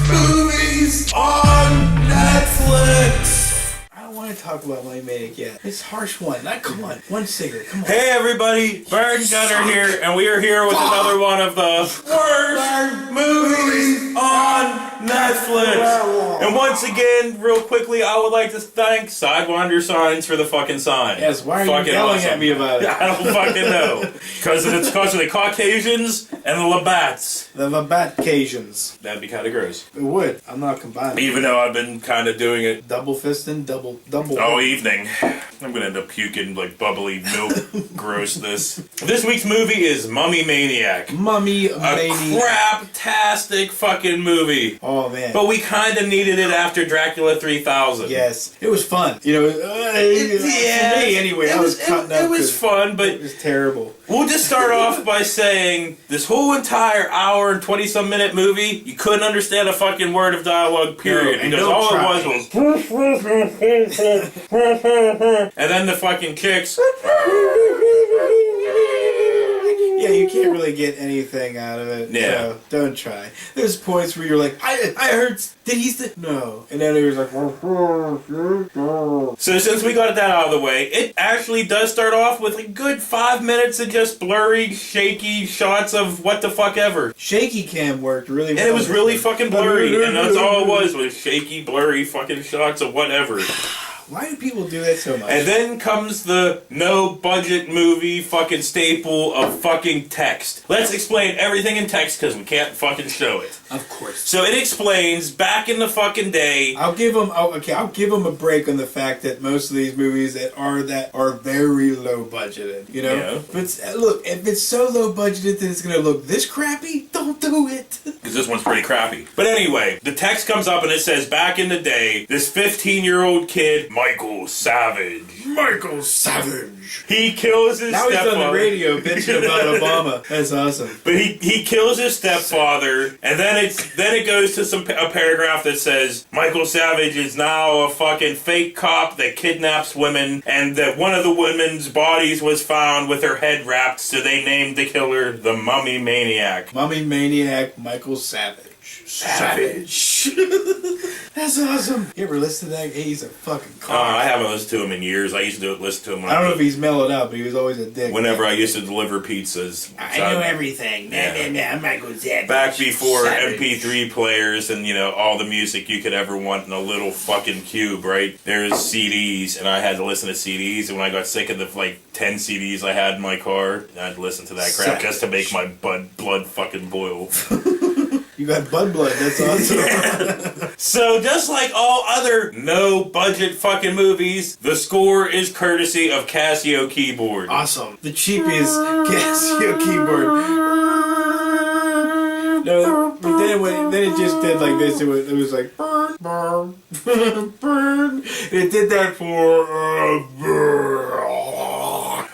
Movies on Netflix. I don't want to talk about Maniac yet. It's a harsh one. Come on. One cigarette. Come on. Hey everybody, Bird and Gunner here, and we are here with another one of the worst movies on Netflix. And once again, real quickly, I would like to thank Sidewinder Signs for the fucking sign. Yes, why are you yelling at me about it? I don't fucking know. Because it's because of the Caucasians and the Labats. The Labat-Cajuns. That'd be kind of gross. It would. I'm not combining. Even though I've been kind of doing it Double fisting, double. all evening. I'm gonna end up puking like bubbly milk grossness. This week's movie is Mummy Maniac. Mummy A Maniac. craptastic fucking movie. Oh man. But we kind of needed it after Dracula 3000. Yes, it was fun. You know, for me anyway. I was cutting up. It was fun, but it was terrible. We'll just start off by saying this whole entire hour and 20-some minute movie, you couldn't understand a fucking word of dialogue, period. No, because all it was and then the fucking kicks. Yeah, you can't really get anything out of it. Yeah. So don't try. There's points where you're like, I heard. Did he say no? And then he was like. So since we got that out of the way, it actually does start off with a good 5 minutes of just blurry, shaky shots of what the fuck ever. Shaky cam worked really well. And it was really fucking blurry, and that's all it was shaky, blurry fucking shots of whatever. Why do people do that so much? And then comes the no-budget movie fucking staple of fucking text. Let's explain everything in text because we can't fucking show it. Of course. So it explains, back in the fucking day... I'll give them a break on the fact that most of these movies that are very low budgeted, you know? Yeah. But look, if it's so low budgeted that it's going to look this crappy, don't do it. Because this one's pretty crappy. But anyway, the text comes up and it says, back in the day, this 15-year-old kid... Michael Savage. He kills his stepfather. Now he's on the radio bitching about Obama. That's awesome. But he kills his stepfather, and then it goes to a paragraph that says Michael Savage is now a fucking fake cop that kidnaps women, and that one of the women's bodies was found with her head wrapped, so they named the killer the Mummy Maniac. Mummy Maniac, Michael Savage. That's awesome. You ever listen to that? He's a fucking cop. I haven't listened to him in years. I used to listen to him when I don't know if he's mellowed out, but he was always a dick. whenever I used to deliver pizzas. I know everything. Yeah. I'm Michael Savage. Back before Savage. MP3 players and, all the music you could ever want in a little fucking cube, right? There's CDs, and I had to listen to CDs, and when I got sick of the, 10 CDs I had in my car, I had to listen to that crap just to make my blood fucking boil. You got blood. That's awesome. Yeah. So, just like all other no-budget fucking movies, the score is courtesy of Casio keyboard. Awesome. The cheapest Casio keyboard. No, but then it just did like this. It was like burn, burn, burn. It did that for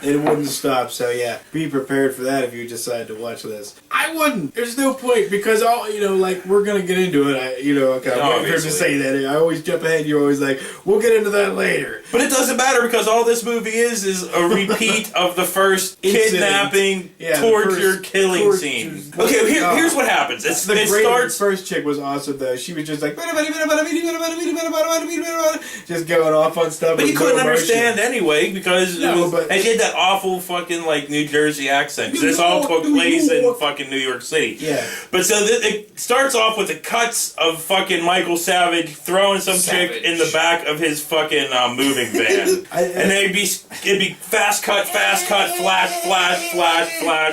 it wouldn't stop. So yeah, be prepared for that if you decide to watch this. I wouldn't. There's no point because we're gonna get into it. I'm waiting for him to say that. I always jump ahead. You're always like, we'll get into that later. But it doesn't matter because all this movie is a repeat of the first kidnapping, torture, killing scene. Okay, here's what happens. The first chick was awesome though. She was just like just going off on stuff. But you couldn't understand anyway because they did that awful fucking New Jersey accent. Because this all took place in fucking New York City. Yeah. But so it starts off with the cuts of fucking Michael Savage throwing some chick in the back of his fucking moving van. And it'd be fast cut, flash,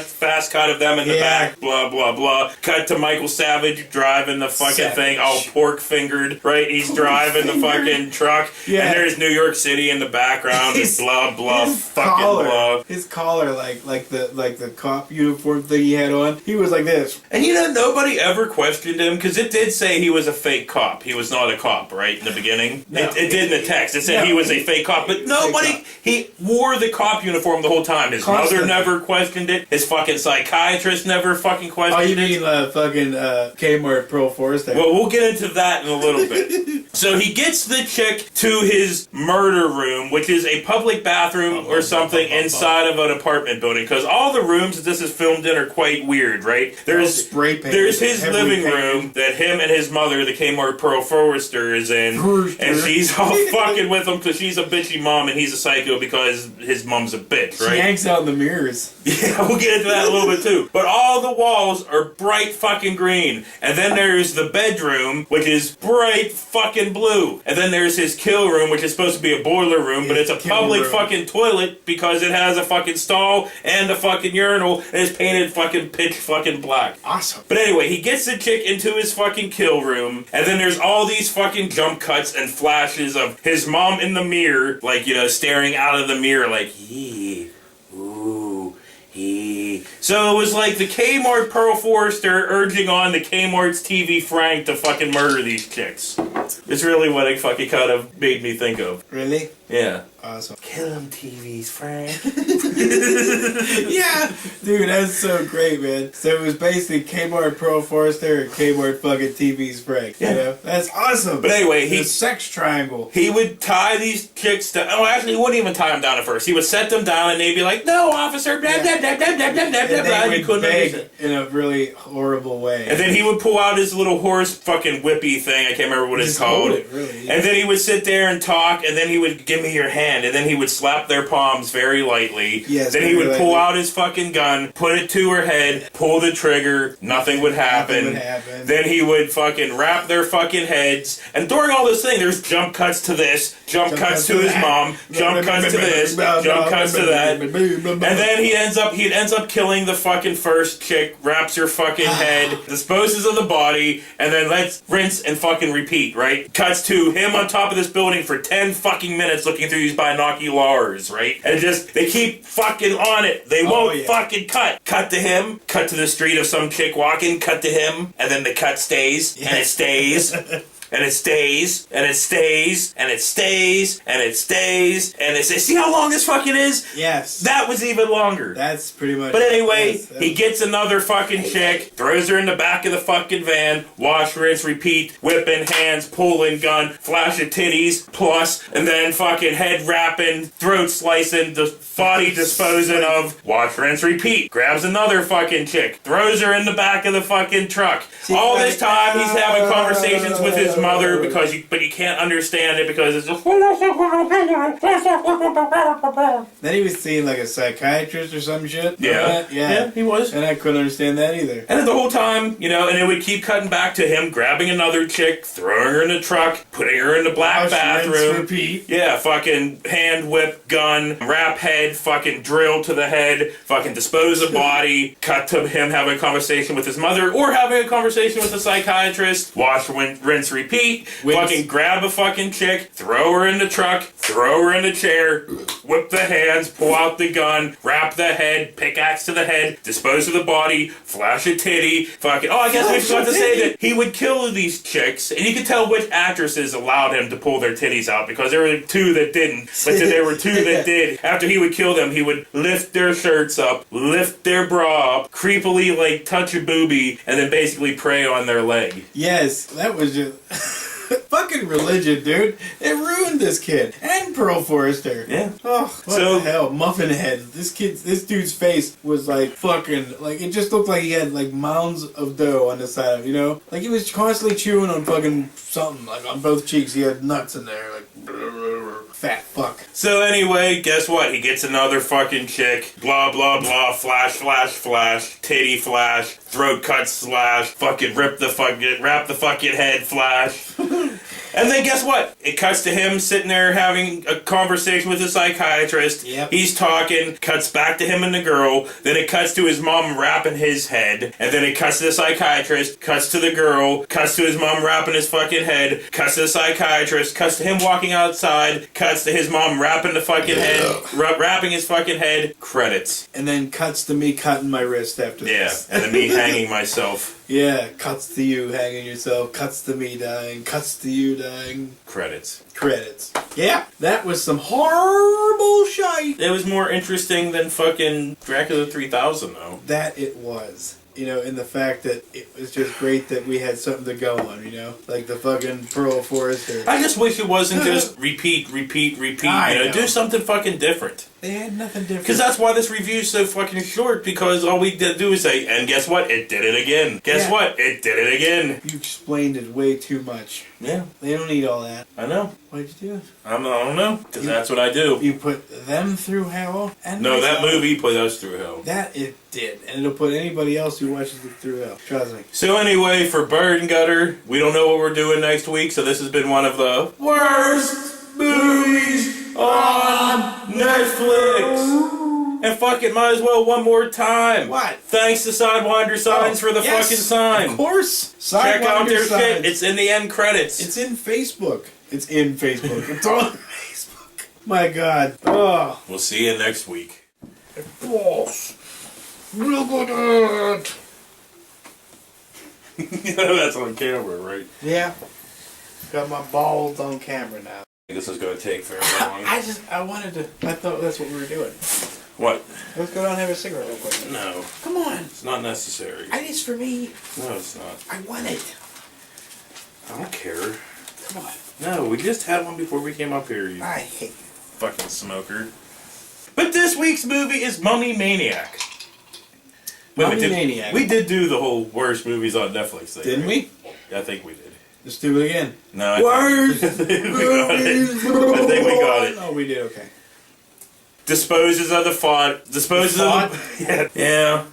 fast cut of them in the back, blah, blah, blah. Cut to Michael Savage driving the fucking thing, all pork fingered, right? He's driving the fucking truck, and there's New York City in the background, and blah, blah, fucking blah. His collar, like the cop uniform thing he had on, he was like this. And nobody ever questioned him, because it did say he was a fake cop. He was not a cop, right, in the beginning? No. It did in the text. It said he was a fake cop, but nobody, he wore the cop uniform the whole time. His mother never questioned it. His fucking psychiatrist never fucking questioned it. Oh, you mean fucking Kmart Pearl Forest? Well, we'll get into that in a little bit. So he gets the chick to his murder room, which is a public bathroom or something inside of an apartment building, because all the rooms that this is filmed in are quite weird. weird, right? There's his living room that him and his mother, the Kmart Pearl Forrester, is in, and she's all fucking with him because she's a bitchy mom and he's a psycho because his mom's a bitch, right? She hangs out in the mirrors. Yeah, we'll get into that a little bit too. But all the walls are bright fucking green. And then there's the bedroom, which is bright fucking blue. And then there's his kill room, which is supposed to be a boiler room, but it's a public fucking toilet because it has a fucking stall and a fucking urinal and it's painted fucking pitch fucking black. Awesome. But anyway, he gets the chick into his fucking kill room, and then there's all these fucking jump cuts and flashes of his mom in the mirror, like, you know, staring out of the mirror like, yee, ooh, he. So it was like the Kmart Pearl Forrester urging on the Kmart's TV Frank to fucking murder these chicks. It's really what it fucking kind of made me think of. Really? Yeah. Awesome. Kill them TVs, Frank. Yeah! Dude, that's so great, man. So it was basically Kmart Pearl Forrester and Kmart fucking TV's Frank. Yeah. You know? That's awesome. But anyway, the sex triangle. He would tie these chicks down. Oh, actually, he wouldn't even tie them down at first. He would set them down and they'd be like, no, officer, blah, blah, blah, blah, blah, blah, blah, blah, blah. He would beg in a really horrible way. And then he would pull out his little horse fucking whippy thing. I can't remember what it's called. Really, yeah. And then he would sit there and talk, and then he would give me your hand, and then he would slap their palms very lightly. Yes, then he would pull out his fucking gun, put it to her head, pull the trigger, nothing would happen. Then he would fucking wrap their fucking heads, and during all this thing, there's jump cuts to this, jump cuts to his mom, jump cuts to this, jump cuts to that, and then he ends up killing the fucking first chick, wraps her fucking head, disposes of the body, and then let's rinse and fucking repeat, right? Cuts to him on top of this building for 10 fucking minutes looking through these binoculars, right? And just, they keep fucking on it. They won't fucking cut. Cut to him, cut to the street of some chick walking, cut to him, and then the cut stays, and it stays. And it stays, and it stays, and it stays, and it stays, and it stays. See how long this fucking is? Yes. That was even longer. That's pretty much. But anyway, he gets another fucking chick, throws her in the back of the fucking van, wash, rinse, repeat, whipping hands, pulling gun, flash of titties, plus, and then fucking head wrapping, throat slicing, the body disposing of, wash, rinse, repeat. Grabs another fucking chick, throws her in the back of the fucking truck. All this time he's having conversations with his mother but you can't understand it because it's just. Then he was seeing like a psychiatrist or some shit. Yeah, he was. And I couldn't understand that either. And then the whole time, you know, and it would keep cutting back to him grabbing another chick, throwing her in the truck, putting her in the black bathroom. Rinse, repeat. Yeah, fucking hand whip, gun, wrap head, fucking drill to the head, fucking dispose of body, cut to him having a conversation with his mother or having a conversation with a psychiatrist, wash, rinse, repeat, fucking grab a fucking chick, throw her in the truck, throw her in the chair, whip the hands, pull out the gun, wrap the head, pickaxe to the head, dispose of the body, flash a titty, fucking. Oh, I guess we forgot to say that he would kill these chicks, and you could tell which actresses allowed him to pull their titties out because there were two that didn't, but then there were two that did. After he would kill them, he would lift their shirts up, lift their bra up, creepily like touch a boobie, and then basically prey on their leg. Yes, that was just. Fucking religion, dude. It ruined this kid. And Pearl Forrester. Yeah. Oh, what the hell? Muffin head. This dude's face was like fucking, like, it just looked like he had like mounds of dough on the side of him, you know? Like he was constantly chewing on fucking something, like on both cheeks. He had nuts in there, like, fat fuck. So anyway, guess what? He gets another fucking chick. Blah, blah, blah. Flash, flash, flash. Titty flash. Throat cut slash. Fucking wrap the fucking head flash. And then guess what? It cuts to him sitting there having a conversation with a psychiatrist. Yep. He's talking, cuts back to him and the girl. Then it cuts to his mom wrapping his head. And then it cuts to the psychiatrist, cuts to the girl, cuts to his mom wrapping his fucking head, cuts to the psychiatrist, cuts to him walking outside, cuts to his mom wrapping the fucking head, wrapping his fucking head, credits. And then cuts to me cutting my wrist after this. Yeah, and then me hanging myself. Yeah, cuts to you hanging yourself, cuts to me dying, cuts to you dying. Credits. Yeah, that was some horrible shite. It was more interesting than fucking Dracula 3000, though. That it was. You know, in the fact that it was just great that we had something to go on, you know? Like the fucking Pearl Forrester. I just wish it wasn't just repeat. You know, do something fucking different. They had nothing different. Because that's why this review's so fucking short, because all we did do is say, and guess what? It did it again. Guess what? It did it again. You explained it way too much. Yeah. They don't need all that. I know. Why'd you do it? I don't know. Because that's what I do. You put them through hell? And no, that movie put us through hell. That it did. And it'll put anybody else who watches it through hell. Trust me. So anyway, for Bird and Gutter, we don't know what we're doing next week, so this has been one of the worst movies on Netflix. And fuck it, might as well one more time. What? Thanks to Sidewinder Signs for the fucking sign. Of course. Check out their shit. It's in the end credits. It's in Facebook. It's in Facebook. It's on Facebook. My God. Oh. We'll see you next week. Balls. Real good. You know that's on camera, right? Yeah. Got my balls on camera now. This is going to take very long. I thought that's what we were doing. What? Let's go down and have a cigarette real quick. No. Come on. It's not necessary. It's for me. No, it's not. I want it. I don't care. Come on. No, we just had one before we came up here, you I hate you. fucking smoker. But this week's movie is Mummy Maniac. Maniac. We did do the whole worst movies on Netflix thing. Didn't we? Yeah, I think we did. Let's do it again. No, Worst I think we got it. Oh, we did okay. Disposes of the font. Disposes of the... Yeah.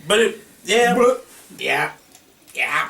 But it... Yeah. Yeah. Yeah.